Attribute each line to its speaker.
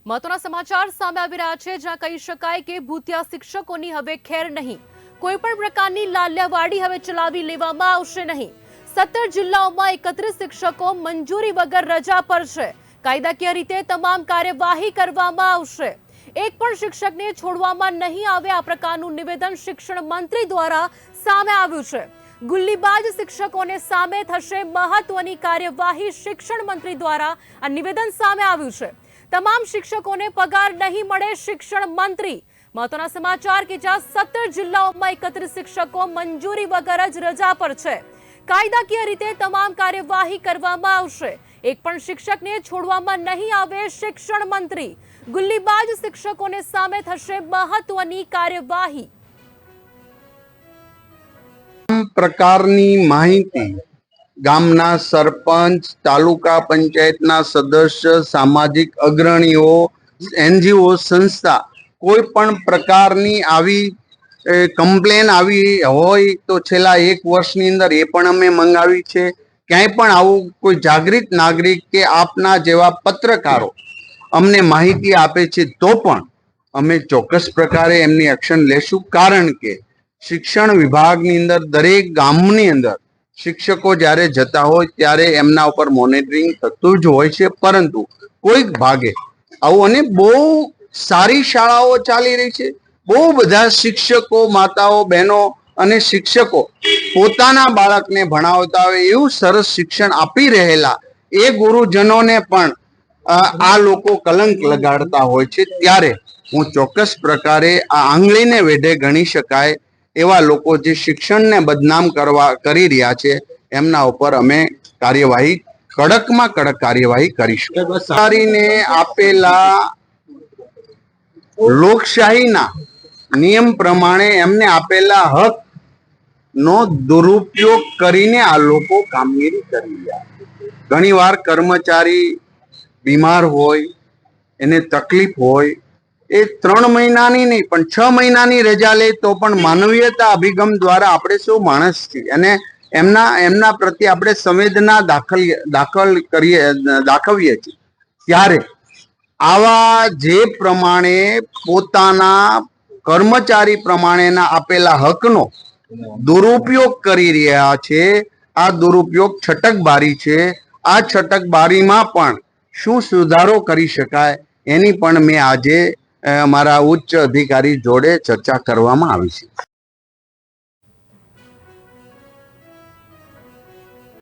Speaker 1: મહત્વના સમાચાર સામે આવી રહ્યા છે, જ્યાં કહી શકાય કે ભૂતિયા શિક્ષકોની હવે ખેર નહીં. કોઈ પણ પ્રકારની લાલિયાવાડી હવે ચલાવી લેવામાં આવશે નહીં. 17 જિલ્લાઓમાં 31 શિક્ષકો મંજૂરી વગર રજા પર છે. કાયદાકીય રીતે તમામ કાર્યવાહી કરવામાં આવશે. એક પણ શિક્ષકને છોડવામાં નહીં આવે, આ પ્રકારનું નિવેદન શિક્ષણ મંત્રી દ્વારા સામે આવ્યું છે. ગુલ્લીબાજ શિક્ષકોને સામે થશે મહત્વની કાર્યવાહી. શિક્ષણ મંત્રી દ્વારા આ નિવેદન સામે આવ્યું છે. તમામ શિક્ષકોને પગાર નહીં મળે. શિક્ષણ મંત્રી મહત્વના સમાચાર કે જ્યાં 17 જિલ્લાઓમાં 31 શિક્ષકો મંજૂરી વગર જ રજા પર છે. કાયદાકીય રીતે તમામ કાર્યવાહી કરવામાં આવશે. એક પણ શિક્ષકને છોડવામાં નહીં આવે. શિક્ષણ મંત્રી ગુલ્લીબાજ શિક્ષકોને સામે થશે મહત્વની કાર્યવાહી.
Speaker 2: પ્રકારની માહિતી ગામના સરપંચ, તાલુકા પંચાયતના સદસ્ય, સામાજિક અગ્રણીઓ, NGO સંસ્થા કોઈ પણ પ્રકારની આવી કમ્પ્લેન આવી હોય તો છેલ્લા 1 વર્ષની અંદર એ પણ અમે મંગાવી છે. ક્યાંય પણ આવું કોઈ જાગૃત નાગરિક કે આપના જેવા પત્રકારો અમને માહિતી આપે છે તો પણ અમે ચોક્કસ પ્રકારે એમની એક્શન લેશું. કારણ કે શિક્ષણ વિભાગની અંદર દરેક ગામની અંદર શિક્ષકો જ્યારે જતા હોય ત્યારે એમના ઉપર મોનિટરિંગ થતું જ હોય છે, પરંતુ કોઈક ભાગે આવું, અને બહુ સારી શાળાઓ ચાલી રહી છે. બહુ બધા શિક્ષકો, માતાઓ, બહેનો અને શિક્ષકો પોતાના બાળકને ભણાવતા હોય એવું સરસ શિક્ષણ આપી રહેલા એ ગુરુજનોને પણ આ લોકો કલંક લગાડતા હોય છે. ત્યારે હું ચોક્કસ પ્રકારે આ આંગળીને વેઢે ગણી શકાય એવા લોકો જે શિક્ષણને બદનામ કરી રહ્યા છે એમના ઉપર અમે કાર્યવાહી, કડકમાં કડક કાર્યવાહી કરીશું. સરકારીને આપેલા લોકશાહીના નિયમ પ્રમાણે એમને આપેલા હક નો દુરુપયોગ કરીને આ લોકો કામગીરી કરી રહ્યા છે. ઘણીવાર કર્મચારી બીમાર હોય, એને તકલીફ હોય, એ 3 મહિનાની નહીં પણ 6 મહિનાની રજા લે તો પણ માનવીયતા અભિગમ દ્વારા આપણે શું માણસ છીએ અને એમના પ્રત્યે આપણે સંવેદના દાખવીએ છીએ. ત્યારે આવા જે પ્રમાણે પોતાના કર્મચારી પ્રમાણેના આપેલા હકનો દુરુપયોગ કરી રહ્યા છે, આ દુરુપયોગ છટકબારી છે. આ છટકબારીમાં પણ શું સુધારો કરી શકાય એની પણ મેં આજે મારા ઉચ્ચ અધિકારી જોડે ચર્ચા કરવામાં આવી છે.